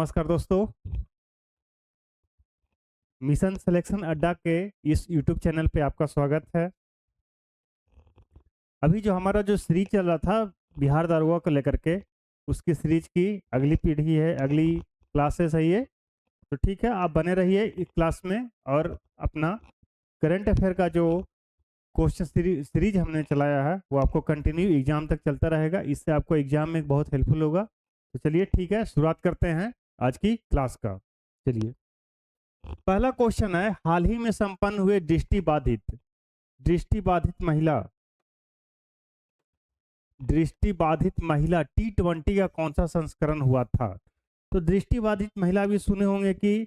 नमस्कार दोस्तों। Mission selection अड्डा के इस यूट्यूब चैनल पे आपका स्वागत है। अभी जो हमारा जो सीरीज चल रहा था बिहार दारोगा को लेकर के, उसकी सीरीज की अगली पीढ़ी है, अगली क्लासेस है ये। तो ठीक है, आप बने रहिए इस क्लास में और अपना करंट अफेयर का जो क्वेश्चन सीरीज हमने चलाया है वो आपको कंटिन्यू एग्जाम तक चलता रहेगा। इससे आपको एग्जाम में बहुत हेल्पफुल होगा। तो चलिए ठीक है, शुरुआत करते हैं आज की क्लास का। चलिए, पहला क्वेश्चन है, हाल ही में संपन्न हुए दृष्टिबाधित महिला T20 का कौन सा संस्करण हुआ था? तो दृष्टिबाधित महिला भी सुने होंगे कि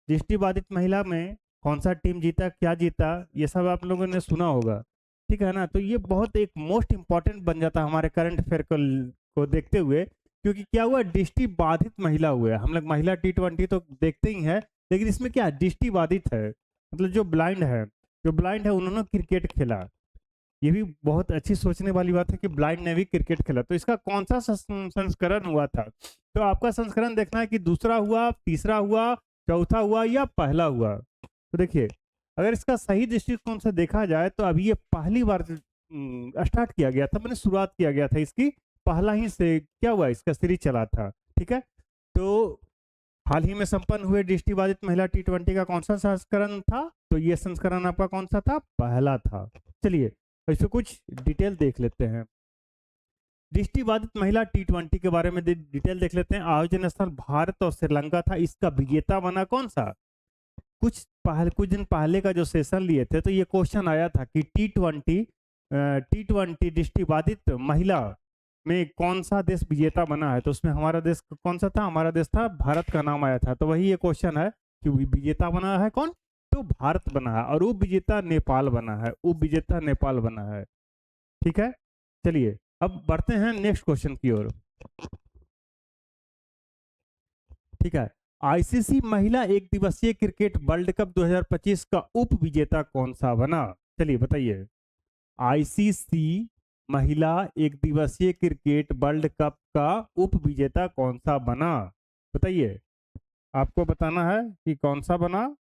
दृष्टिबाधित महिला में कौन सा टीम जीता, क्या जीता, ये सब आप लोगों ने सुना होगा। ठीक है ना? तो ये बहुत एक मोस्ट इंपॉर्टेंट बन जाता है हमारे करंट अफेयर को देखते हुए, क्योंकि क्या हुआ, दृष्टिबाधित महिला हुए। हम लोग महिला T20 तो देखते ही है, लेकिन इसमें क्या दृष्टिबाधित है, मतलब जो ब्लाइंड है उन्होंने क्रिकेट खेला। ये भी बहुत अच्छी सोचने वाली बात है कि ब्लाइंड ने भी क्रिकेट खेला। तो इसका कौन सा संस्करण हुआ था? तो आपका संस्करण देखना है कि दूसरा हुआ, तीसरा हुआ, चौथा हुआ या पहला हुआ। तो देखिए, अगर इसका सही दृष्टिकोण से देखा जाए तो अभी ये पहली बार स्टार्ट किया गया था, मैंने शुरुआत किया गया था इसकी, पहला ही से क्या हुआ, इसका सीरीज चला था। ठीक है, तो हाल ही में संपन्न हुए दृष्टिबाधित महिला T20 का कौन सा संस्करण था? तो ये संस्करण आपका कौन सा था? पहला था। चलिए इसमें कुछ डिटेल देख लेते हैं। दृष्टिबाधित महिला T20 के बारे में डिटेल देख लेते हैं। आयोजन स्थल भारत और श्रीलंका था। इसका विजेता बना कौन सा? कुछ दिन पहले का जो सेशन लिए थे तो ये क्वेश्चन आया था कि T20 दृष्टिबाधित महिला में कौन सा देश विजेता बना है। तो उसमें हमारा देश कौन सा था? हमारा देश था भारत का नाम आया था। तो वही ये क्वेश्चन है कि विजेता बना है कौन? तो भारत बना है, और उप विजेता नेपाल बना है। ठीक है, चलिए अब बढ़ते हैं नेक्स्ट क्वेश्चन की ओर। ठीक है, आईसीसी महिला एक दिवसीय क्रिकेट वर्ल्ड कप 2025 का उप विजेता कौन सा बना? चलिए बताइए, आईसीसी महिला एक दिवसीय क्रिकेट वर्ल्ड कप का उप विजेता कौन सा बना? बताइए, आपको बताना है कि कौन सा बना।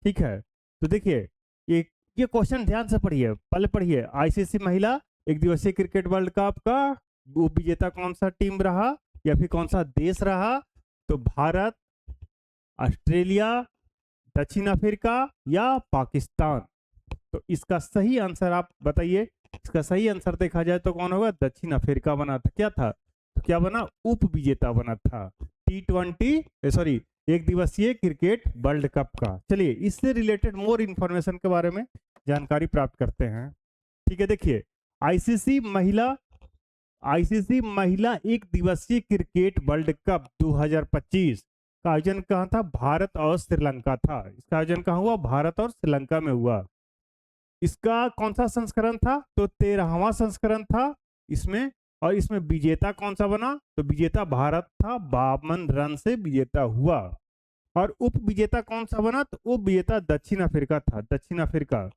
ठीक है, तो देखिए ये क्वेश्चन ध्यान से पढ़िए, पहले पढ़िए। आईसीसी महिला एक दिवसीय क्रिकेट वर्ल्ड कप का उप विजेता कौन सा टीम रहा या फिर कौन सा देश रहा? तो भारत, ऑस्ट्रेलिया, दक्षिण अफ्रीका या पाकिस्तान। तो इसका सही आंसर आप बताइए। इसका सही आंसर देखा जाए तो कौन होगा? दक्षिण अफ्रीका बना था। क्या था? तो क्या बना? उप विजेता बना था T20 एक दिवसीय क्रिकेट वर्ल्ड कप का। चलिए इससे रिलेटेड मोर इंफॉर्मेशन के बारे में जानकारी प्राप्त करते हैं। ठीक है, देखिए, आईसीसी महिला एक दिवसीय क्रिकेट वर्ल्ड कप 2025 का आयोजन कहाँ था? भारत और श्रीलंका था। इसका आयोजन कहाँ हुआ? भारत और श्रीलंका में हुआ। इसका कौन सा संस्करण था? तो 13वां संस्करण था इसमें। और इसमें विजेता कौन सा बना? तो विजेता भारत था, 52 रन से विजेता हुआ। और उप विजेता कौन सा बना? तो उप विजेता दक्षिण अफ्रीका था, दक्षिण अफ्रीका।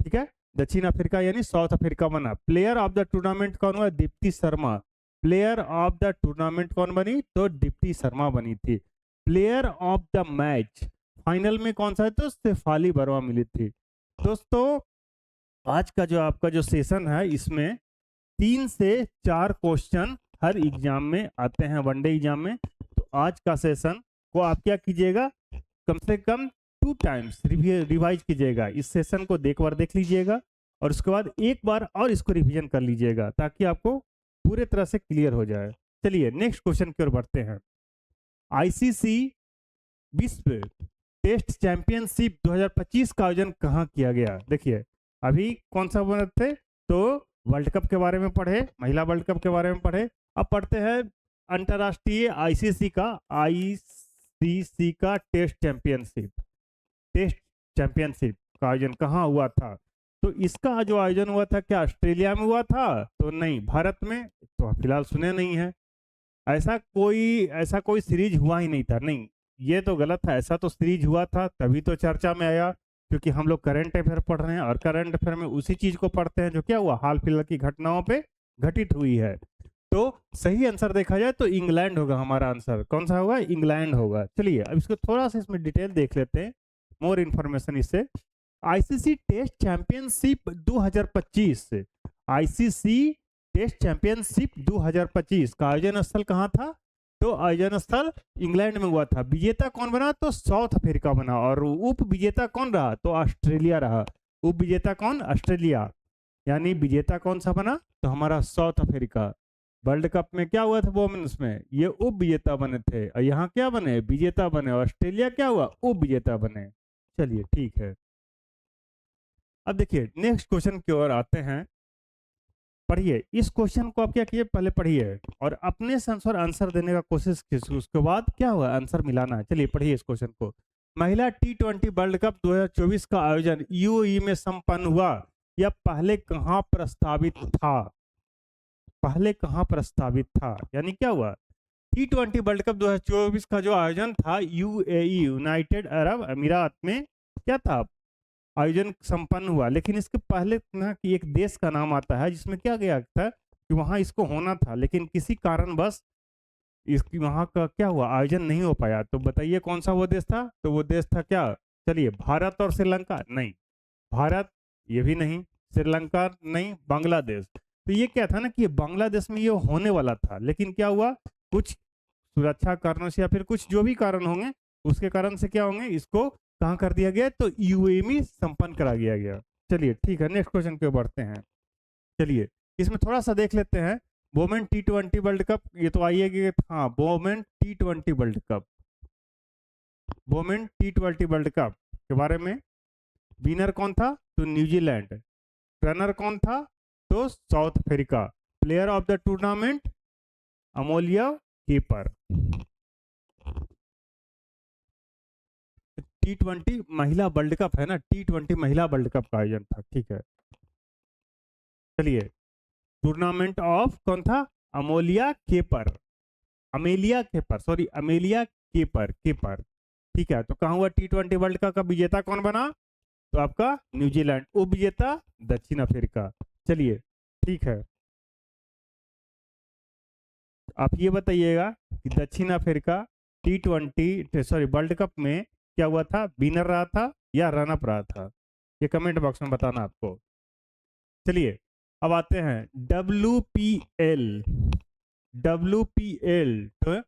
ठीक है, दक्षिण अफ्रीका यानी साउथ अफ्रीका बना। प्लेयर ऑफ द टूर्नामेंट कौन हुआ? Deepti Sharma. Player of the tournament कौन बनी? तो दीप्ति शर्मा बनी थी। Player of the match final में कौन सा है? तो शेफाली वर्मा मिली थी। दोस्तों, आज का जो आपका जो सेशन है इसमें 3 से 4 क्वेश्चन हर एग्जाम में आते हैं, वनडे एग्जाम में। तो आज का सेशन को आप क्या कीजिएगा, कम से कम 2 टाइम्स रिवाइज कीजिएगा। इस सेशन को एक बार देख लीजिएगा और उसके बाद एक बार और इसको रिवीजन कर लीजिएगा, ताकि आपको पूरे तरह से क्लियर हो जाए। चलिए नेक्स्ट क्वेश्चन की ओर बढ़ते हैं। आईसीसी विश्व टेस्ट चैंपियनशिप 2025 का आयोजन कहाँ किया गया? देखिए, अभी कौन सा बना थे? तो वर्ल्ड कप के बारे में पढ़े, महिला वर्ल्ड कप के बारे में पढ़े। अब पढ़ते हैं अंतरराष्ट्रीय आईसीसी का टेस्ट चैंपियनशिप का आयोजन कहाँ हुआ था? तो इसका जो आयोजन हुआ था, क्या ऑस्ट्रेलिया में हुआ था? तो नहीं, भारत में तो फिलहाल सुने नहीं है। ऐसा कोई सीरीज हुआ ही नहीं था। नहीं, ये तो गलत है। ऐसा तो सीरीज हुआ था तभी तो चर्चा में आया, क्योंकि हम लोग करंट अफेयर पढ़ रहे हैं और करंट अफेयर में उसी चीज को पढ़ते हैं जो क्या हुआ, हाल फिलहाल की घटनाओं पे घटित हुई है। तो सही आंसर देखा जाए तो इंग्लैंड होगा हमारा आंसर। कौन सा होगा? इंग्लैंड होगा। चलिए अब इसको थोड़ा सा इसमें डिटेल देख लेते हैं, मोर इन्फॉर्मेशन इससे। आईसीसी टेस्ट चैंपियनशिप 2025 से, आईसीसी टेस्ट चैंपियनशिप 2025 का आयोजन स्थल कहाँ था? तो आयोजन स्थल इंग्लैंड में हुआ था। विजेता कौन बना? तो साउथ अफ्रीका बना। और उप विजेता कौन रहा? तो ऑस्ट्रेलिया रहा। उप विजेता कौन? ऑस्ट्रेलिया। यानी विजेता कौन सा बना? तो हमारा साउथ अफ्रीका। वर्ल्ड कप में क्या हुआ था वोमेन्स में? ये उप विजेता बने थे, और यहाँ क्या बने? विजेता बने। ऑस्ट्रेलिया क्या हुआ? उप विजेता बने। चलिए ठीक है। अब देखिए नेक्स्ट क्वेश्चन की ओर आते हैं। पढ़िए इस क्वेश्चन को, आप क्या कीजिए, पहले पढ़िए और अपने से आंसर आंसर देने का कोशिश कीजिए, उसके बाद क्या हुआ आंसर मिलाना है। चलिए पढ़िए इस क्वेश्चन को। महिला टी20 वर्ल्ड कप 2024 का आयोजन यूएई में संपन्न हुआ। यह पहले कहाँ प्रस्तावित था? पहले कहाँ प्रस्तावित था, यानी क्या हुआ? टी20 वर्ल्ड कप 2024 का जो आयोजन था यूएई, यूनाइटेड अरब अमीरात में क्या था? आयोजन संपन्न हुआ। लेकिन इसके पहले ना कि एक देश का नाम आता है जिसमें क्या गया था कि वहां इसको होना था, लेकिन किसी कारणवश इसकी वहां का क्या हुआ, आयोजन नहीं हो पाया। तो बताइए कौन सा वो देश था? तो वो देश था क्या? चलिए भारत और श्रीलंका? नहीं, भारत ये भी नहीं, श्रीलंका नहीं, बांग्लादेश। तो ये क्या था ना कि बांग्लादेश में ये होने वाला था, लेकिन क्या हुआ, कुछ सुरक्षा कारणों से या फिर कुछ जो भी कारण होंगे उसके कारण से क्या होंगे, इसको कहाँ कर दिया गया? तो यूएई में संपन्न करा दिया गया। चलिए ठीक है, नेक्स्ट क्वेश्चन पे बढ़ते हैं। चलिए इसमें थोड़ा सा देख लेते हैं। वोमेन टी20 वर्ल्ड कप, ये तो आइए कि हाँ, वोमेन टी20 वर्ल्ड कप, वोमेन टी20 वर्ल्ड कप के बारे में विनर कौन था? तो न्यूजीलैंड। रनर कौन था? तो South Africa. Player of the tournament Amelia Kerr. टी20 महिला वर्ल्ड कप है ना, टी20 महिला वर्ल्ड कप का आयोजन था। ठीक है, चलिए टूर्नामेंट ऑफ कौन था? Amelia Kerr, Amelia Kerr, sorry Amelia Kerr, Kerr. ठीक है, तो कहाँ हुआ टी20 वर्ल्ड कप का विजेता कौन बना? तो आपका न्यूजीलैंड। उप विजेता दक्षिण अफ्रीका। चलिए ठीक है, आप ये बताइएगा कि दक्षिण अफ्रीका टी20 सॉरी वर्ल्ड कप में क्या हुआ था? विनर रहा था या रनअप रहा था? ये कमेंट बॉक्स में बताना आपको। चलिए अब आते हैं WPL, WPL तो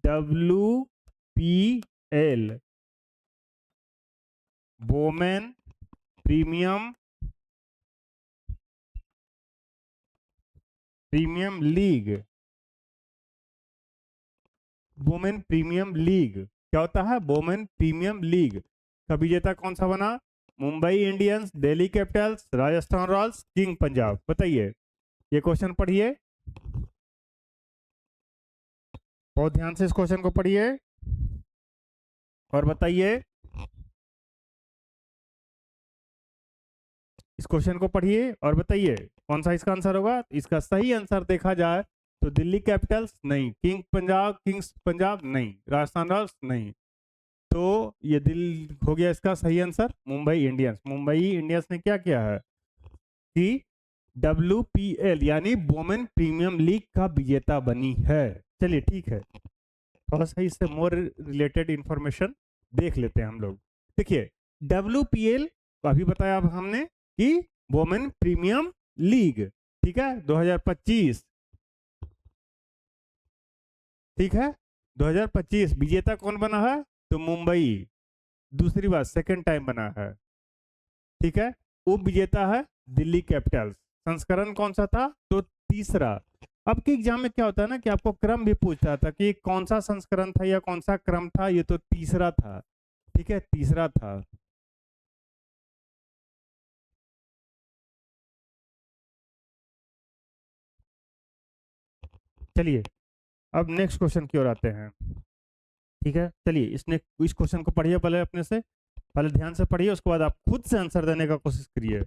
WPL women premium premium league, women premium league क्या होता है? वोमेन प्रीमियम लीग का विजेता कौन सा बना? Mumbai Indians, Delhi Capitals, Rajasthan Royals, king Punjab. बताइए, ये क्वेश्चन पढ़िए, बहुत ध्यान से इस क्वेश्चन को पढ़िए और बताइए। इस क्वेश्चन को पढ़िए और बताइए कौन सा इसका आंसर होगा। इसका सही आंसर देखा जाए तो दिल्ली कैपिटल्स नहीं, किंग्स पंजाब नहीं, राजस्थान रॉयल्स नहीं। तो ये दिल हो गया इसका सही answer, Mumbai Indians. Mumbai Indians ने क्या किया है कि WPL यानी वोमेन प्रीमियम लीग का विजेता बनी है। चलिए ठीक है, थोड़ा सा इससे मोर रिलेटेड इंफॉर्मेशन देख लेते हैं हम लोग। देखिए WPL अभी बताया अब हमने कि वोमेन प्रीमियम लीग, ठीक है, 2025, ठीक है 2025 विजेता कौन बना है? तो मुंबई, दूसरी बार सेकंड टाइम बना है। ठीक है, उप विजेता है दिल्ली कैपिटल्स। संस्करण कौन सा था? तो तीसरा। अब के एग्जाम में क्या होता है ना कि आपको क्रम भी पूछता था कि कौन सा संस्करण था या कौन सा क्रम था, ये तो तीसरा था। ठीक है, तीसरा था। चलिए अब नेक्स्ट क्वेश्चन की ओर आते हैं। ठीक है, चलिए इस क्वेश्चन को पढ़िए पहले अपने से, पहले ध्यान से पढ़िए, उसके बाद आप खुद से आंसर देने का कोशिश करिए।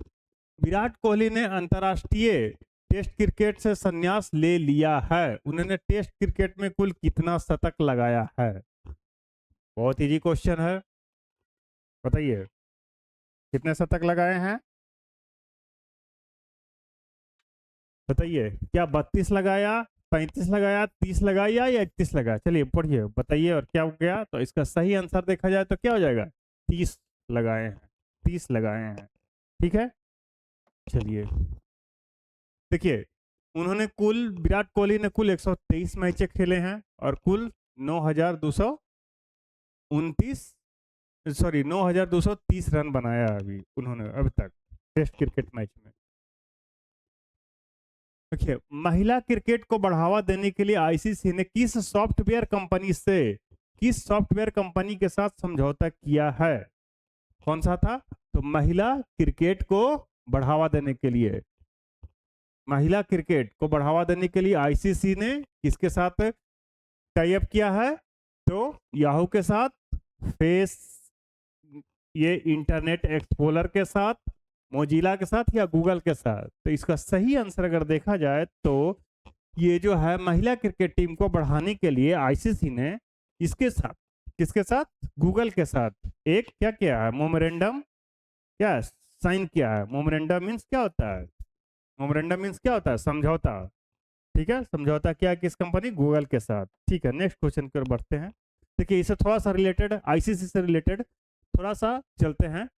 विराट कोहली ने अंतर्राष्ट्रीय टेस्ट क्रिकेट से संन्यास ले लिया है। उन्होंने टेस्ट क्रिकेट में कुल कितना शतक लगाया है? बहुत इजी क्वेश्चन है, बताइए कितने शतक लगाए हैं? बताइए, क्या 32 लगाया, 35 लगाया, 30 लगाया या 31 लगाया? चलिए पढ़िए, बताइए और क्या हो गया। तो इसका सही आंसर देखा जाए तो क्या हो जाएगा, 30 लगाए हैं, 30 लगाए हैं। ठीक है, चलिए देखिए, उन्होंने कुल, विराट कोहली ने कुल 123 मैच खेले हैं और कुल 9,229, सॉरी 9,230 रन बनाया अभी उन्होंने अभी तक टेस्ट क्रिकेट मैच में। देखिए, महिला क्रिकेट को बढ़ावा देने के लिए आईसीसी ने किस सॉफ्टवेयर कंपनी के साथ समझौता किया है? कौन सा था? तो महिला क्रिकेट को बढ़ावा देने के लिए, महिला क्रिकेट को बढ़ावा देने के लिए आईसीसी ने किसके साथ टाई अप किया है? तो याहू के साथ, फेस, ये इंटरनेट एक्सप्लोरर के साथ, मोजिला के साथ या गूगल के साथ? तो इसका सही आंसर अगर देखा जाए तो ये जो है महिला क्रिकेट टीम को बढ़ाने के लिए आईसीसी ने इसके साथ, किसके साथ? गूगल के साथ एक क्या किया है, मोमेरेंडम, क्या साइन किया है। मोमेरेंडम मीन्स क्या होता है? मोमेरेंडम मीन्स क्या होता है? समझौता। ठीक है, समझौता क्या है किस कंपनी? गूगल के साथ। ठीक है, नेक्स्ट क्वेश्चन की ओर बढ़ते हैं। देखिए, इससे थोड़ा सा रिलेटेड, आईसीसी से रिलेटेड थोड़ा सा चलते हैं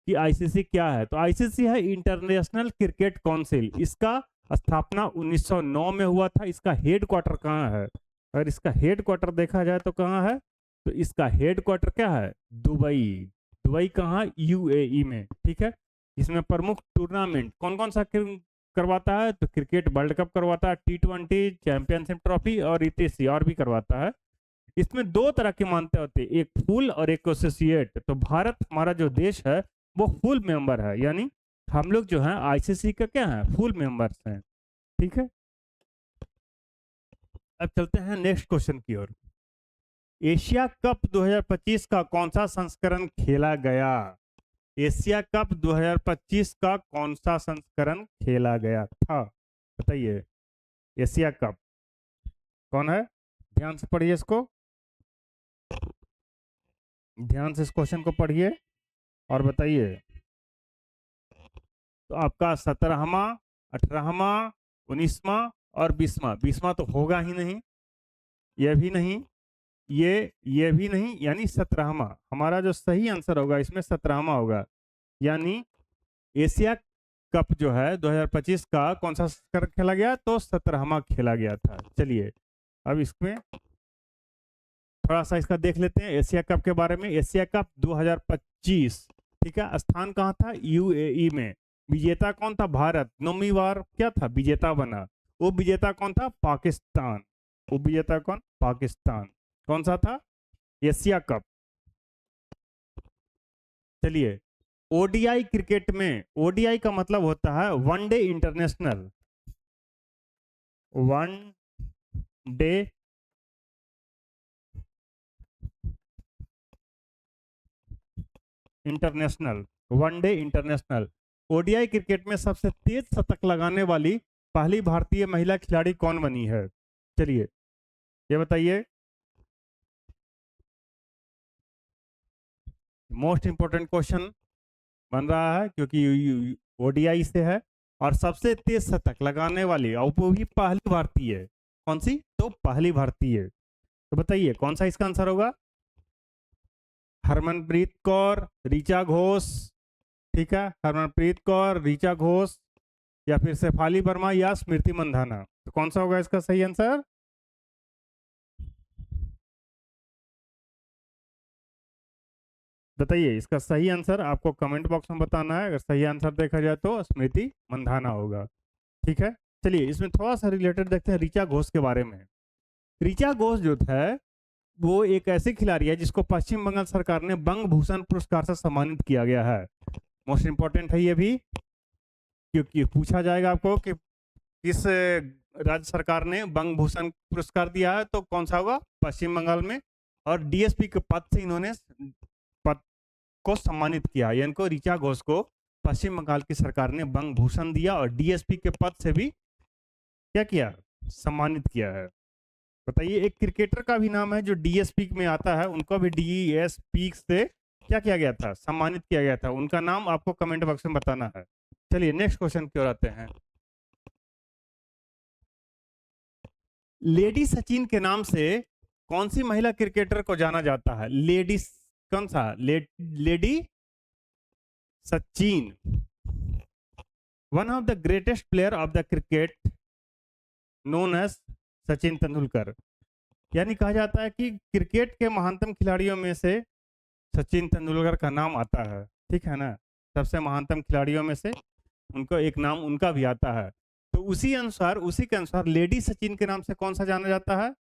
कि आईसीसी क्या है। तो आईसीसी है इंटरनेशनल क्रिकेट काउंसिल। इसका स्थापना 1909 में हुआ था। इसका हेड क्वार्टर कहाँ है? अगर इसका हेड क्वार्टर देखा जाए तो कहाँ है? तो इसका हेड क्वार्टर क्या है? दुबई। दुबई कहाँ? यूएई में। ठीक है, इसमें प्रमुख टूर्नामेंट कौन कौन सा करवाता है? तो क्रिकेट वर्ल्ड कप करवाता है, T20 चैंपियनशिप ट्रॉफी और इत्यादि और भी करवाता है। इसमें दो तरह की मान्यता होती है, एक फुल और एक एसोसिएट। तो भारत, हमारा जो देश है, वो फुल मेंबर है, यानी हम लोग जो है आईसीसी का क्या है, फुल मेंबर्स हैं। ठीक है, अब चलते हैं नेक्स्ट क्वेश्चन की ओर। एशिया कप 2025 का कौन सा संस्करण खेला गया? एशिया कप 2025 का कौन सा संस्करण खेला गया था? बताइए, एशिया कप कौन है? ध्यान से पढ़िए इसको, ध्यान से इस क्वेश्चन को पढ़िए और बताइए। तो आपका 17वां, 18वां, 19वां और 20वां, 20वां तो होगा ही नहीं, ये भी नहीं, ये भी नहीं, यानी 17वां हमारा जो सही आंसर होगा इसमें 17वां होगा। यानी एशिया कप जो है 2025 का कौन सा संस्करण खेला गया? तो 17वां खेला गया था। चलिए, अब इसमें थोड़ा सा इसका देख लेते हैं एशिया कप के बारे में। एशिया कप 2025, ठीक है, स्थान कहाँ था? यूएई में। विजेता कौन था? भारत। 9वीं बार क्या था, विजेता बना। वो विजेता कौन था? पाकिस्तान। वो विजेता कौन? पाकिस्तान। कौन सा था? Asia cup. चलिए, ओडीआई क्रिकेट में, ओडीआई का मतलब होता है one day international, one day international, one day international. ODI cricket में सबसे तेज शतक लगाने वाली पहली भारतीय महिला खिलाड़ी कौन बनी है? चलिए, ये बताइए। मोस्ट इंपोर्टेंट क्वेश्चन बन रहा है क्योंकि ओडीआई से है, और सबसे तेज शतक लगाने वाली, और वो भी पहली भारतीय। कौन सी? तो पहली भारतीय। तो बताइए कौन सा इसका आंसर होगा? हरमनप्रीत कौर, ऋचा घोष। ठीक है, हरमनप्रीत कौर, ऋचा घोष, या फिर शेफाली वर्मा या स्मृति मंधाना। तो कौन सा होगा इसका सही आंसर? बताइए, इसका सही आंसर आपको कमेंट बॉक्स में बताना है। अगर सही आंसर देखा जाए तो स्मृति मंधाना होगा। ठीक है, चलिए इसमें थोड़ा सा रिलेटेड देखते हैं ऋचा घोष के बारे में। ऋचा घोष जो है वो एक ऐसी खिलाड़ी है जिसको पश्चिम बंगाल सरकार ने बंग भूषण पुरस्कार से सम्मानित किया गया है। मोस्ट इंपॉर्टेंट है ये भी, क्योंकि पूछा जाएगा आपको कि किस राज्य सरकार ने बंग भूषण पुरस्कार दिया है, तो कौन सा होगा? पश्चिम बंगाल में। और डीएसपी के पद से इन्होंने पद को सम्मानित किया, यानी को ऋचा घोष को पश्चिम बंगाल की सरकार ने बंग भूषण दिया और डीएसपी के पद से भी क्या किया? सम्मानित किया है। बताइए, एक क्रिकेटर का भी नाम है जो डीएसपी में आता है, उनको भी डीएसपी से क्या किया गया था? सम्मानित किया गया था। उनका नाम आपको कमेंट बॉक्स में बताना है। चलिए नेक्स्ट क्वेश्चन की ओर आते हैं। लेडी सचिन के नाम से कौन सी महिला क्रिकेटर को जाना जाता है? लेडी, कौन सा? Lady Sachin, one of the greatest player of the cricket known as Sachin Tendulkar. यानी कहा जाता है कि क्रिकेट के महानतम खिलाड़ियों में से सचिन तेंदुलकर का नाम आता है, ठीक है ना? सबसे महानतम खिलाड़ियों में से उनको एक नाम उनका भी आता है। तो उसी के अनुसार लेडी सचिन के नाम से कौन सा जाना जाता है?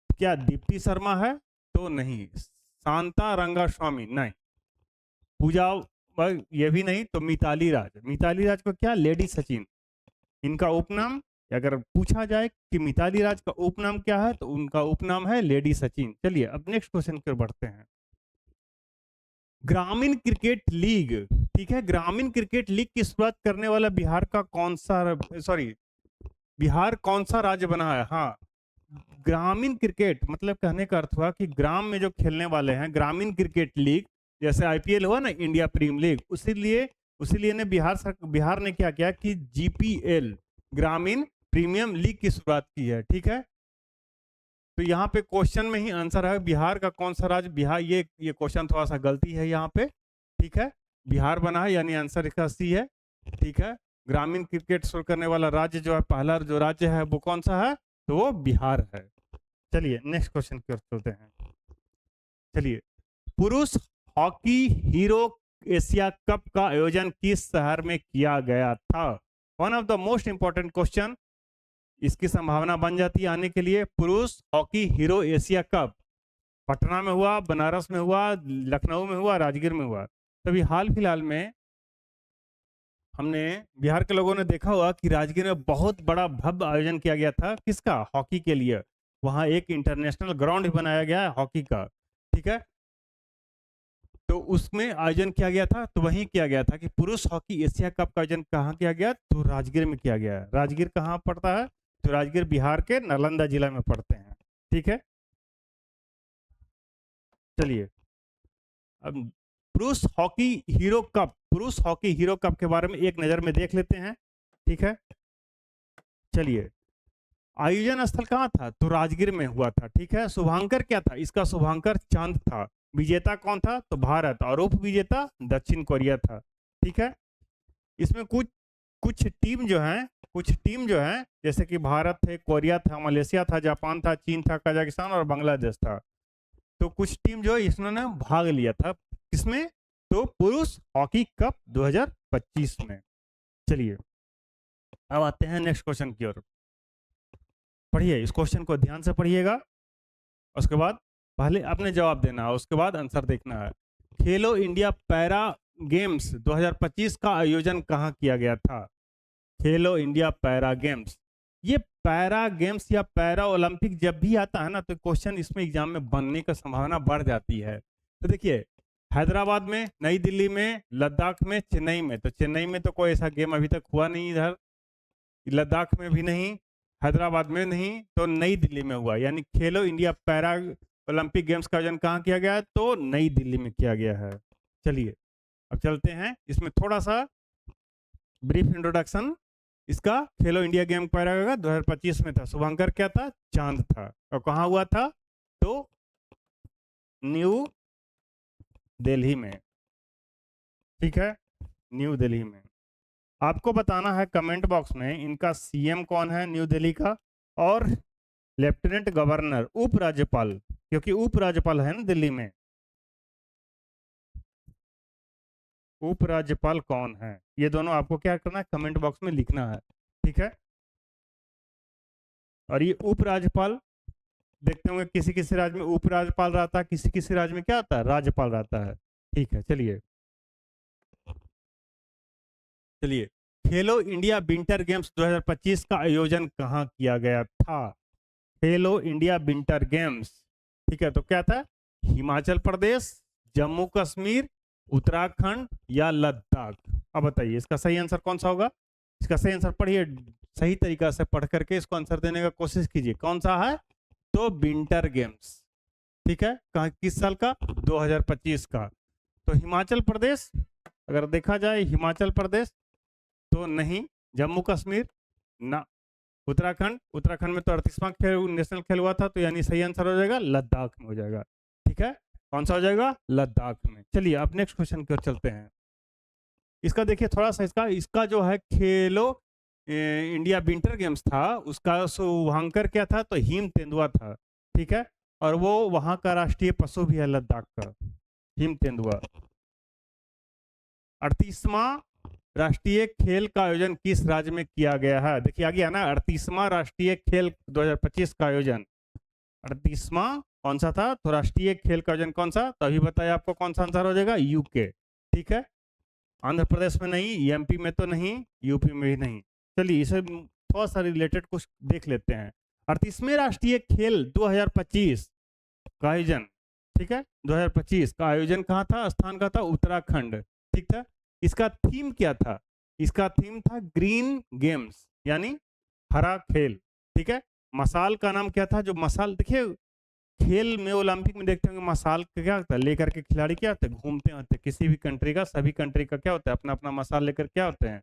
क्या दीप्ति शर्मा है? तो नहीं। शांता रंगास्वामी नहीं। पूजा, ये भी नहीं। तो मिताली राज को क्या लेडी सचिन, इनका उपनाम, अगर पूछा जाए कि मिताली राज का उपनाम क्या है तो उनका उपनाम है लेडी सचिन। चलिए अब नेक्स्ट क्वेश्चन की ओर बढ़ते हैं। ग्रामीण क्रिकेट लीग, ठीक है, ग्रामीण क्रिकेट लीग की शुरुआत करने वाला बिहार का कौन सा, बिहार कौन सा राज्य बना है? हाँ, ग्रामीण क्रिकेट मतलब कहने का अर्थ हुआ कि ग्राम में जो खेलने वाले हैं, ग्रामीण क्रिकेट लीग, जैसे आईपीएल हुआ ना, इंडिया प्रीमियर लीग, उसीलिए ने बिहार ने क्या किया कि जीपीएल, ग्रामीण प्रीमियम लीग की शुरुआत की है, ठीक है। तो यहाँ पे क्वेश्चन में ही आंसर है बिहार का कौन सा राज्य, बिहार, ये क्वेश्चन थोड़ा सा गलती है यहाँ पे, ठीक है। बिहार बना है यानी आंसर इसका सी है, ठीक है। ग्रामीण क्रिकेट शुरू करने वाला राज्य जो है, पहला जो राज्य है वो कौन सा है? तो वो बिहार है। चलिए नेक्स्ट क्वेश्चन की ओर चलते हैं। चलिए, पुरुष हॉकी हीरो एशिया कप का आयोजन किस शहर में किया गया था? One of the most important question, इसकी संभावना बन जाती है आने के लिए। पुरुष hockey hero Asia cup Patna में हुआ, बनारस में हुआ, लखनऊ में हुआ, राजगीर में हुआ। तभी हाल फिलहाल में हमने, बिहार के लोगों ने देखा हुआ कि राजगीर में बहुत बड़ा भव्य आयोजन किया गया था, किसका? हॉकी के लिए। वहां एक इंटरनेशनल ग्राउंड भी बनाया गया है हॉकी का, ठीक है। तो उसमें आयोजन किया गया था, तो वहीं किया गया था कि पुरुष हॉकी एशिया कप का आयोजन कहाँ किया गया? तो राजगीर में किया गया है। राजगीर कहाँ पड़ता है? तो राजगीर बिहार के नालंदा जिला में पड़ते हैं, ठीक है। चलिए अब पुरुष हॉकी हीरो कप के बारे में एक नजर में देख लेते हैं, ठीक है। चलिए, आयोजन स्थल कहाँ था? तो राजगीर में हुआ था, ठीक है। शुभांकर क्या था? इसका शुभांकर चांद था। विजेता कौन था? तो भारत, और उप विजेता दक्षिण कोरिया था, ठीक है। इसमें कुछ टीम जो है जैसे कि भारत थे, कोरिया था, मलेशिया था, जापान था, चीन था, कजाकिस्तान और बांग्लादेश था। तो कुछ टीम जो है इसने भाग लिया था किसमें? तो पुरुष हॉकी कप 2025 में। चलिए अब आते हैं नेक्स्ट क्वेश्चन की ओर। पढ़िए, इस क्वेश्चन को ध्यान से पढ़िएगा, उसके बाद पहले आपने जवाब देना है, उसके बाद आंसर देखना है। खेलो इंडिया पैरा गेम्स 2025 का आयोजन कहाँ किया गया था? खेलो इंडिया पैरा गेम्स, ये पैरा गेम्स या पैरा ओलंपिक जब भी आता है ना तो क्वेश्चन इसमें एग्जाम में बनने का संभावना बढ़ जाती है। तो देखिए, हैदराबाद में, नई दिल्ली में, लद्दाख में, चेन्नई में। तो चेन्नई में तो कोई ऐसा गेम अभी तक हुआ नहीं, इधर लद्दाख में भी नहीं, हैदराबाद में नहीं, तो नई दिल्ली में हुआ। यानी खेलो इंडिया पैरा ओलंपिक गेम्स का आयोजन कहाँ किया गया है? तो नई दिल्ली में किया गया है। चलिए अब चलते हैं, इसमें थोड़ा सा ब्रीफ इंट्रोडक्शन। इसका खेलो इंडिया गेम पैरा 2025 में था। शुभांकर क्या था? चांद था। और कहाँ हुआ था? तो न्यू दिल्ली में, ठीक है, न्यू दिल्ली में। आपको बताना है कमेंट बॉक्स में इनका सीएम कौन है न्यू दिल्ली का, और लेफ्टिनेंट गवर्नर, उपराज्यपाल, क्योंकि उपराज्यपाल है ना दिल्ली में, उपराज्यपाल कौन है? ये दोनों आपको क्या करना है? कमेंट बॉक्स में लिखना है, ठीक है। और ये उपराज्यपाल देखते होंगे किसी किसी राज्य में उपराज्यपाल रहता है, किसी किसी राज्य में क्या आता है? राज्यपाल रहता है, ठीक है। चलिए खेलो इंडिया विंटर गेम्स 2025 का आयोजन कहाँ किया गया था? खेलो इंडिया विंटर गेम्स, ठीक है। तो क्या था? हिमाचल प्रदेश, जम्मू कश्मीर, उत्तराखंड या लद्दाख? अब बताइए इसका सही आंसर कौन सा होगा? इसका सही आंसर पढ़िए, सही तरीका से पढ़ करके इसको आंसर देने का कोशिश कीजिए। कौन सा है? तो विंटर गेम्स, ठीक है। कहाँ, किस साल का? 2025 का। तो हिमाचल प्रदेश, अगर देखा जाए हिमाचल प्रदेश तो नहीं, जम्मू कश्मीर ना, उत्तराखंड, उत्तराखंड में तो 38वां खेल नेशनल खेल हुआ था, तो यानी सही आंसर हो जाएगा लद्दाख में हो जाएगा। ठीक है, कौन सा हो जाएगा? लद्दाख में। चलिए अब नेक्स्ट क्वेश्चन की ओर चलते हैं। इसका देखिए थोड़ा सा, इसका इसका जो है खेलो इंडिया विंटर गेम्स था, उसका शुभांकर क्या था? तो हिम तेंदुआ था। ठीक है, और वो वहां का राष्ट्रीय पशु भी है लद्दाख का, हिम तेंदुआ। 38वां राष्ट्रीय खेल का आयोजन किस राज्य में किया गया है? देखिए आ गया ना, 38वां राष्ट्रीय खेल 2025 का आयोजन। 38वां कौन सा था? तो राष्ट्रीय खेल का आयोजन कौन सा? तो अभी बताया आपको कौन सा आंसर हो जाएगा? यूके। ठीक है, आंध्र प्रदेश में नहीं, एमपी में तो नहीं, यूपी में भी नहीं। चलिए इसे थोड़ा सा रिलेटेड कुछ देख लेते हैं। 38वें राष्ट्रीय खेल 2025 का आयोजन, ठीक है, 2025 का आयोजन कहाँ था? स्थान कहाँ था? उत्तराखंड। ठीक था, इसका थीम क्या था? इसका थीम था ग्रीन गेम्स, यानी हरा खेल। ठीक है, मसाल का नाम क्या था? जो मसाल, देखिए खेल में ओलंपिक में देखते होंगे मसाल का क्या होता है, लेकर के खिलाड़ी क्या होते हैं? घूमते होते हैं। किसी भी कंट्री का, सभी कंट्री का क्या होता है? अपना अपना मसाल लेकर क्या होते हैं?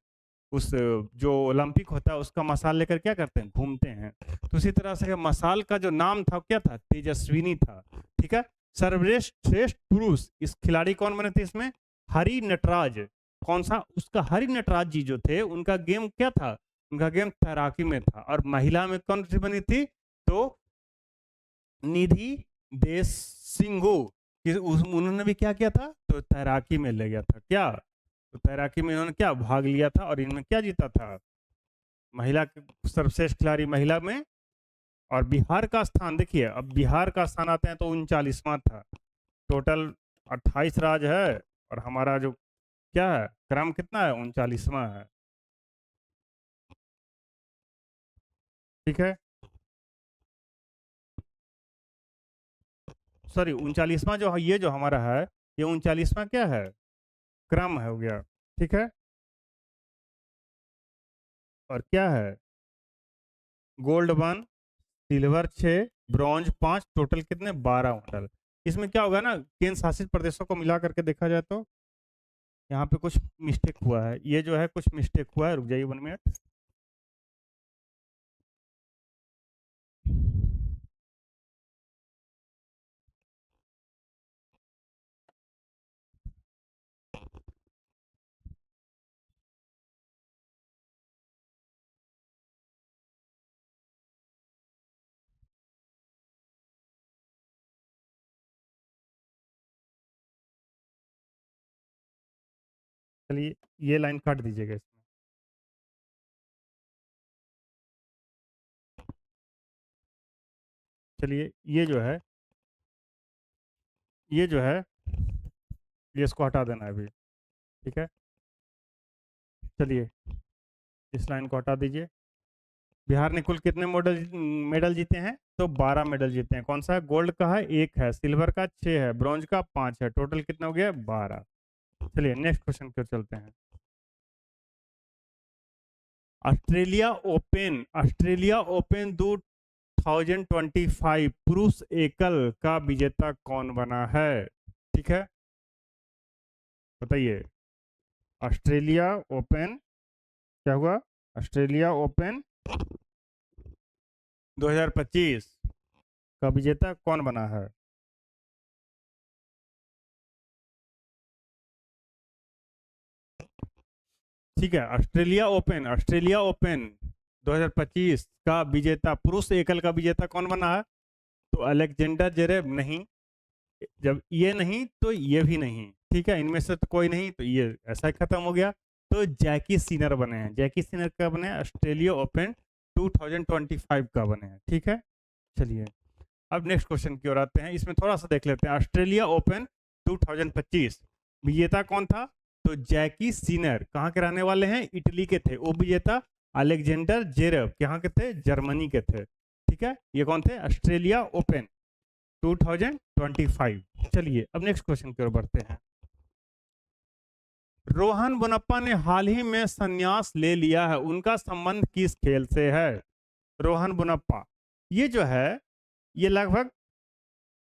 उस जो ओलंपिक होता है उसका मसाल लेकर क्या करते हैं? घूमते हैं। तो उसी तरह से मसाल का जो नाम था क्या था? तेजस्विनी था। ठीक है, सर्वश्रेष्ठ श्रेष्ठ पुरुष इस खिलाड़ी कौन बने थे इसमें? हरि नटराज। कौन सा? उसका हरि नटराज जी जो थे, उनका गेम क्या था? उनका गेम तैराकी में था। और महिला में कौन सी बनी थी? तो निधि देश सिंघू, उन्होंने भी क्या किया था? तो तैराकी में ले गया था। क्या? तो तैराकी में इन्होंने क्या भाग लिया था और इनमें क्या जीता था? महिला सर्वश्रेष्ठ खिलाड़ी महिला में। और बिहार का स्थान देखिए, अब बिहार का स्थान आते हैं तो 39वां था। टोटल 28 राज्य है और हमारा जो क्या है क्रम कितना है? 39वां है। ठीक है, सॉरी 39वां जो ये जो हमारा है, ये 39वां क्या है? क्रम है, हो गया। ठीक है, और क्या है? गोल्ड 1, सिल्वर 6, ब्रॉन्ज 5, टोटल कितने? 12 मेडल। इसमें क्या होगा ना, केंद्र शासित प्रदेशों को मिला करके देखा जाए तो यहाँ पे कुछ मिस्टेक हुआ है। ये जो है कुछ मिस्टेक हुआ है, रुक जाइए 1 मिनट। चलिए ये लाइन काट दीजिएगा इसमें। चलिए ये जो है ये इसको हटा देना है अभी। ठीक है, चलिए इस लाइन को हटा दीजिए। बिहार ने कुल कितने मेडल मेडल जीते हैं? तो 12 मेडल जीते हैं। कौन सा है? गोल्ड का है 1 है, सिल्वर का 6 है, ब्रॉन्ज का 5 है, टोटल कितना हो गया? 12। चलिए नेक्स्ट क्वेश्चन की ओर चलते हैं। ऑस्ट्रेलिया ओपन 2025 पुरुष एकल का विजेता कौन बना है? ठीक है, बताइए। ऑस्ट्रेलिया ओपन क्या हुआ? ऑस्ट्रेलिया ओपन 2025 का विजेता कौन बना है? ठीक है, ऑस्ट्रेलिया ओपन 2025 का विजेता, पुरुष एकल का विजेता कौन बना है? तो अलेक्जेंडर जेरेव नहीं, जब ये नहीं तो ये भी नहीं। ठीक है, इनमें से तो कोई नहीं, तो ये ऐसा ही खत्म हो गया। तो जैकी सिनर बने हैं। जैकी सिनर का बने हैं? ऑस्ट्रेलिया ओपन 2025 का बने हैं। ठीक है, चलिए अब नेक्स्ट क्वेश्चन की ओर आते हैं। इसमें थोड़ा सा देख लेते हैं। ऑस्ट्रेलिया ओपन 2025 विजेता कौन था? तो जैकी सिनर। कहाँ के रहने वाले हैं? इटली के थे। वो विजेता अलेक्जेंडर जेरेव कहाँ के थे? जर्मनी के थे। ठीक है, ये कौन थे? Australia open 2025। चलिए अब नेक्स्ट क्वेश्चन की ओर बढ़ते हैं। रोहन बोनप्पा ने हाल ही में संन्यास ले लिया है, उनका संबंध किस खेल से है? रोहन बोनप्पा, ये जो है ये लगभग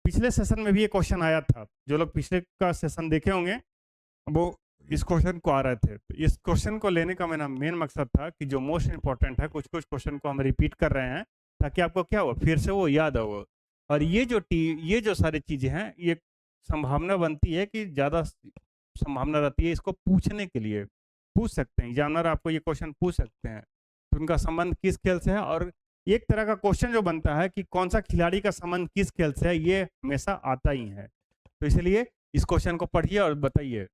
पिछले सेशन में भी ये क्वेश्चन आया था। जो लोग पिछले का सेशन देखे होंगे वो इस क्वेश्चन को आ रहे थे, तो इस क्वेश्चन को लेने का मेरा मेन मकसद था कि जो मोस्ट इंपॉर्टेंट है, कुछ कुछ क्वेश्चन को हम रिपीट कर रहे हैं ताकि आपको क्या हो, फिर से वो याद हो। और ये जो सारी चीजें हैं, ये संभावना बनती है कि ज़्यादा संभावना रहती है इसको पूछने के लिए, पूछ सकते हैं एग्जामिनर आपको ये क्वेश्चन पूछ सकते हैं, तो उनका संबंध किस खेल से है। और एक तरह का क्वेश्चन जो बनता है कि कौन सा खिलाड़ी का संबंध किस खेल से है, ये हमेशा आता ही है। तो इसलिए इस क्वेश्चन को पढ़िए और बताइए।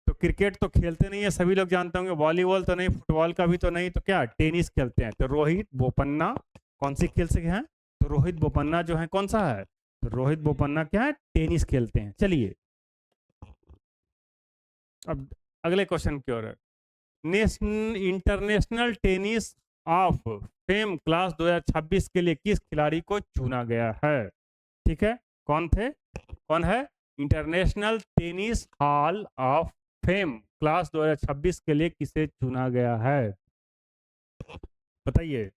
तो क्रिकेट तो खेलते नहीं है, सभी लोग जानते होंगे, वॉलीबॉल तो नहीं, फुटबॉल का भी तो नहीं, तो क्या टेनिस खेलते हैं। तो रोहित बोपन्ना कौन सी खेल से हैं, तो रोहित बोपन्ना जो है कौन सा है, तो रोहित बोपन्ना क्या है, टेनिस खेलते हैं। चलिए अब अगले क्वेश्चन की ओर है। National international tennis of fame class 2026 के लिए किस खिलाड़ी को चुना गया है। ठीक है, कौन है international tennis hall of fame class 2026 के लिए किसे चुना गया है, बताइए।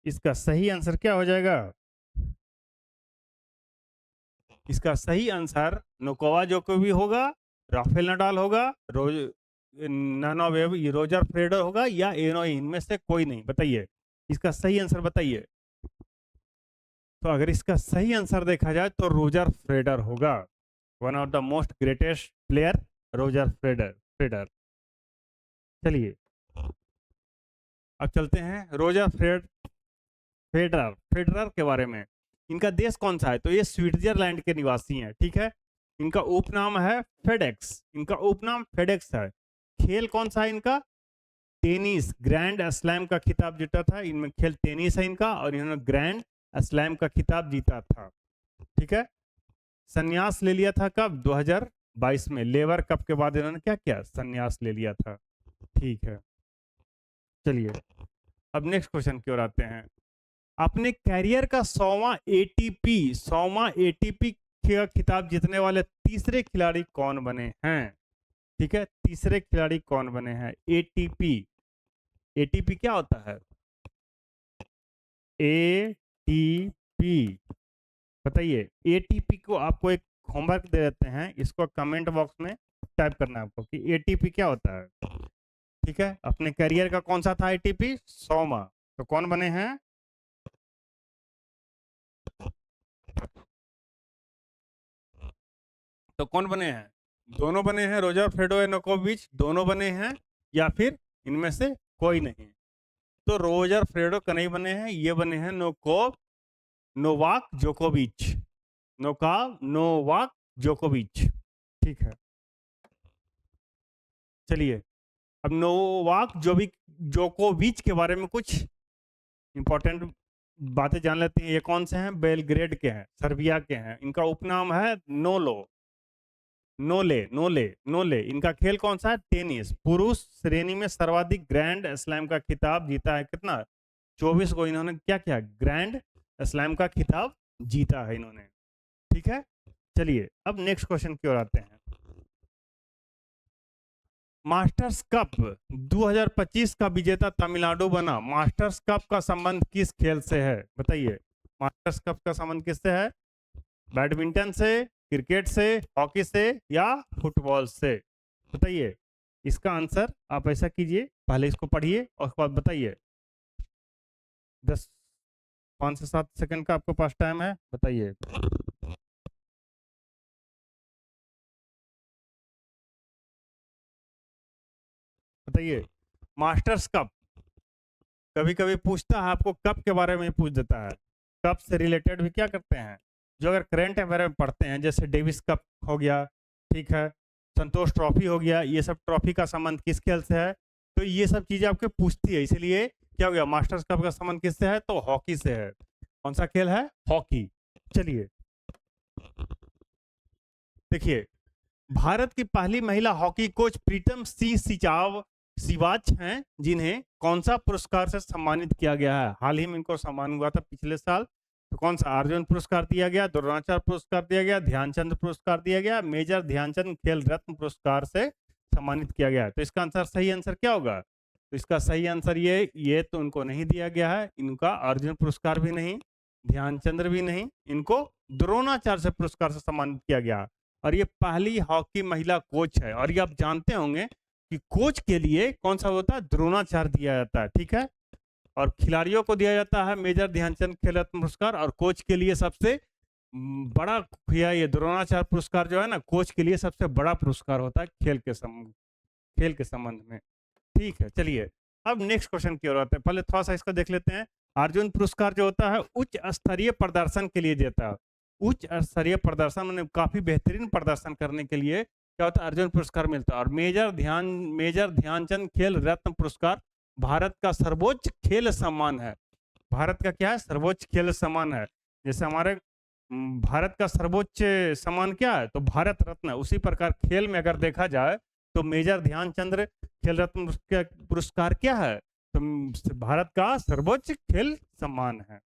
इसका सही आंसर क्या हो जाएगा, इसका सही आंसर नोकोवा जोकोविच होगा, राफेल नडाल होगा, रोजर फेडरर होगा, या इनमें से कोई नहीं। बताइए इसका सही आंसर बताइए। तो अगर इसका सही आंसर देखा जाए तो रोजर फेडरर होगा, one of the most greatest player Roger Federer. चलिए अब चलते हैं रोजर फेडरर के बारे में। इनका देश कौन सा है, तो ये स्विट्जरलैंड के निवासी हैं। ठीक है, इनका उपनाम है फेडेक्स, इनका उपनाम फेडेक्स है। खेल कौन सा है इनका, टेनिस, ग्रैंड स्लैम का खिताब जीता था। इनमें खेल टेनिस है इनका, और इन्होंने ग्रैंड स्लैम का खिताब जीता था। ठीक है, संन्यास ले लिया था कब, 2022 में, लेवर कप के बाद इन्होंने क्या किया, संन्यास ले लिया था। ठीक है, चलिए अब नेक्स्ट क्वेश्चन की ओर आते हैं। अपने कैरियर का 100वां एटीपी का खिताब जीतने वाले तीसरे खिलाड़ी कौन बने हैं। ठीक है, तीसरे खिलाड़ी कौन बने हैं, एटीपी क्या होता है, एटीपी बताइए। एटीपी को आपको एक होमवर्क दे देते हैं, इसको कमेंट बॉक्स में टाइप करना है आपको कि एटीपी क्या होता है। ठीक है, अपने करियर का कौन सा था एटीपी, 100वां, तो कौन बने हैं, तो कौन बने हैं, दोनों बने हैं, रोजर फेडोनोकोविच दोनों बने हैं, या फिर इनमें से कोई नहीं। तो रोजर फेडो का नहीं बने हैं, ये बने हैं नोवाक जोकोविच। ठीक है, चलिए अब नोवाक जोकोविच के बारे में कुछ इंपॉर्टेंट बातें जान लेते हैं। ये कौन से हैं, बेलग्रेड के हैं, सर्बिया के हैं। इनका उपनाम है नोले। इनका खेल कौन सा है, टेनिस। पुरुष श्रेणी में सर्वाधिक ग्रैंड स्लैम का खिताब जीता है, कितना, 24 को इन्होंने क्या किया, ग्रैंड स्लैम का खिताब जीता है इन्होंने। ठीक है, चलिए अब नेक्स्ट क्वेश्चन की ओर आते हैं। मास्टर्स कप 2025 का विजेता तमिलनाडु बना। मास्टर्स कप का संबंध किस खेल से है, बताइए। मास्टर्स कप का संबंध किससे है, बैडमिंटन से, क्रिकेट से, हॉकी से, या फुटबॉल से, बताइए। इसका आंसर आप ऐसा कीजिए, पहले इसको पढ़िए और उसके बाद बताइए। 5 से 7 सेकंड का आपके पास टाइम है, बताइए। बताइए, मास्टर्स कप कभी कभी पूछता है आपको, कप के बारे में पूछ देता है। कप से रिलेटेड भी क्या करते हैं, जो अगर करंट अफेयर में पढ़ते हैं, जैसे डेविस कप हो गया, ठीक है, संतोष ट्रॉफी हो गया, ये सब ट्रॉफी का संबंध किस खेल से है, तो ये सब चीजें आपके पूछती है। इसलिए क्या हो गया, मास्टर्स कप का संबंध किससे है, तो हॉकी से है। कौन सा खेल है, हॉकी। चलिए देखिए, भारत की पहली महिला हॉकी कोच प्रीतम सिंह सिवाच हैं, जिन्हें कौन सा पुरस्कार से सम्मानित किया गया है। हाल ही में इनको सम्मान हुआ था पिछले साल, तो कौन सा, अर्जुन पुरस्कार दिया गया, द्रोणाचार्य पुरस्कार दिया गया, ध्यानचंद पुरस्कार दिया गया, मेजर ध्यानचंद खेल रत्न पुरस्कार से सम्मानित किया गया। तो इसका आंसर, सही आंसर क्या होगा, तो इसका सही आंसर ये तो उनको नहीं दिया गया है, इनका अर्जुन पुरस्कार भी नहीं, ध्यानचंद्र भी नहीं, इनको द्रोणाचार्य पुरस्कार से सम्मानित किया गया। और ये पहली हॉकी महिला कोच है। और ये आप जानते होंगे कि कोच के लिए कौन सा होता है, द्रोणाचार्य दिया जाता है, ठीक है। और खिलाड़ियों को दिया जाता है मेजर ध्यानचंद खेल रत्न पुरस्कार, और कोच के लिए सबसे बड़ा ये द्रोणाचार्य पुरस्कार जो है ना, कोच के लिए सबसे बड़ा पुरस्कार होता है खेल के संबंध में, ठीक है। चलिए अब नेक्स्ट क्वेश्चन की ओर आते हैं, पहले थोड़ा सा इसका देख लेते हैं। अर्जुन पुरस्कार जो होता है उच्च स्तरीय प्रदर्शन के लिए देता है। उच्च स्तरीय प्रदर्शन मैंने काफी बेहतरीन प्रदर्शन करने के लिए क्या होता है, अर्जुन पुरस्कार मिलता है। और मेजर ध्यानचंद खेल रत्न पुरस्कार भारत का सर्वोच्च खेल सम्मान है। भारत का क्या है, सर्वोच्च खेल सम्मान है। जैसे हमारे भारत का सर्वोच्च सम्मान क्या है, तो भारत रत्न। उसी प्रकार खेल में अगर देखा जाए तो मेजर ध्यानचंद खेल रत्न पुरस्कार क्या है, तो भारत का सर्वोच्च खेल सम्मान है।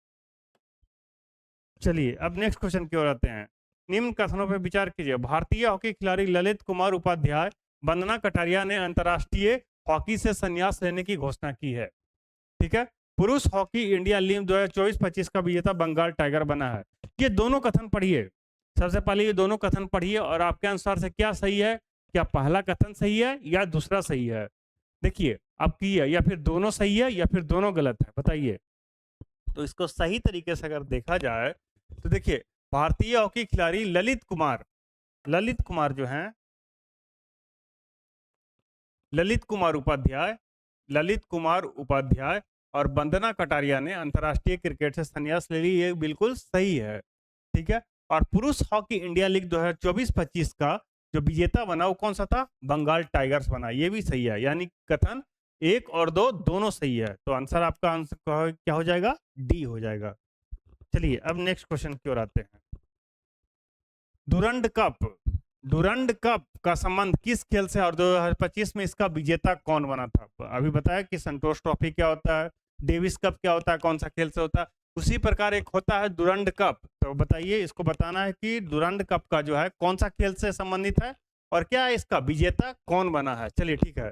चलिए अब नेक्स्ट क्वेश्चन की ओर आते हैं। निम्न कथनों पर विचार कीजिए। भारतीय हॉकी खिलाड़ी ललित कुमार उपाध्याय, वंदना कटारिया ने अंतर्राष्ट्रीय हॉकी से संन्यास लेने की घोषणा की है, ठीक है। पुरुष हॉकी इंडिया लीग 2024-25 का विजेता बंगाल टाइगर बना है। ये दोनों कथन पढ़िए, सबसे पहले ये दोनों कथन पढ़िए और आपके अनुसार से क्या सही है, क्या पहला कथन सही है या दूसरा सही है। देखिए आपकी है, या फिर दोनों सही है या फिर दोनों गलत है, बताइए। तो इसको सही तरीके से अगर देखा जाए तो देखिए, भारतीय हॉकी खिलाड़ी ललित कुमार जो हैं, ललित कुमार उपाध्याय और वंदना कटारिया ने अंतर्राष्ट्रीय क्रिकेट से संन्यास ले ली, ये बिल्कुल सही है, ठीक है। और पुरुष हॉकी इंडिया लीग 2024-25 का जो विजेता बना वो कौन सा था, बंगाल टाइगर्स बना, ये भी सही है। यानी कथन 1 और 2 दोनों सही है। तो आंसर आपका आंसर क्या हो जाएगा, डी हो जाएगा। चलिए अब नेक्स्ट क्वेश्चन की ओर आते हैं। डुरंड कप का संबंध किस खेल से और 2025 में इसका विजेता कौन बना था। अभी बताया कि संतोष ट्रॉफी क्या होता है, डेविस कप क्या होता है, कौन सा खेल से होता है। उसी प्रकार एक होता है डुरंड कप। तो बताइए, इसको बताना है कि डुरंड कप का जो है कौन सा खेल से संबंधित है और क्या इसका विजेता कौन बना है। चलिए ठीक है,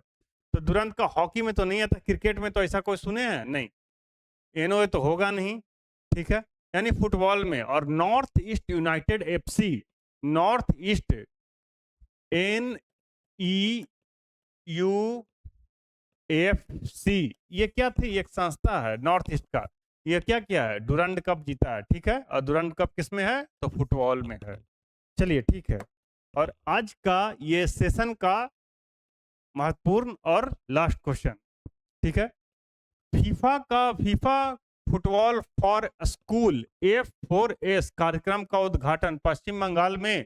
तो डुरंड का हॉकी में तो नहीं आता, क्रिकेट में तो ऐसा कोई सुने हैं नहीं, एनओए तो होगा नहीं, ठीक है। यानी फुटबॉल में। और north east United FC, north east NEUAFC, ये क्या थी, एक संस्था है नॉर्थ ईस्ट का। ये क्या किया है, डुरंड कप जीता है, ठीक है। और डुरंड कप किस में है, तो फुटबॉल में है। चलिए ठीक है, और आज का ये सेशन का महत्वपूर्ण और लास्ट क्वेश्चन, ठीक है। FIFA football for school F4S कार्यक्रम का उद्घाटन पश्चिम बंगाल में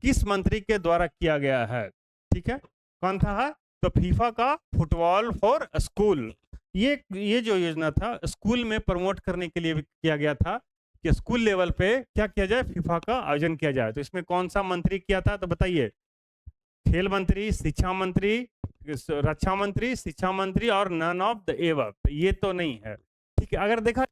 किस मंत्री के द्वारा किया गया है, ठीक है। कौन था है, तो फीफा का फुटबॉल फॉर स्कूल। ये जो योजना था स्कूल में प्रमोट करने के लिए किया गया था कि स्कूल लेवल पे क्या किया जाए, फीफा का आयोजन किया जाए। तो इसमें कौन सा मंत्री किया था, तो बताइए। खेल मंत्री, शिक्षा मंत्री, रक्षा मंत्री, शिक्षा मंत्री और नन ऑफ द एबव, ये तो नहीं है, ठीक है। अगर देखा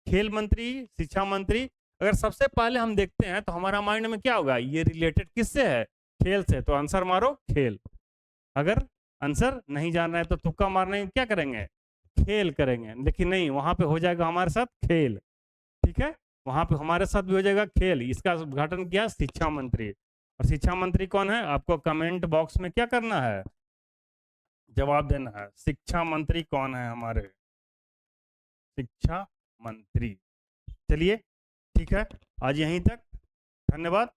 खेल मंत्री, शिक्षा मंत्री, अगर सबसे पहले हम देखते हैं तो हमारा माइंड में क्या होगा, ये रिलेटेड किससे है, खेल से। तो आंसर मारो खेल। अगर आंसर नहीं जानना है तो तुक्का मारने में क्या करेंगे, खेल करेंगे। लेकिन नहीं, वहां पे हो जाएगा हमारे साथ खेल, ठीक है। वहां पे हमारे साथ भी हो जाएगा खेल। इसका उद्घाटन किया शिक्षा मंत्री। और शिक्षा मंत्री कौन है, आपको कमेंट बॉक्स में क्या करना है, जवाब देना है। शिक्षा मंत्री कौन है हमारे, शिक्षा मंत्री। चलिए ठीक है, आज यहीं तक, धन्यवाद।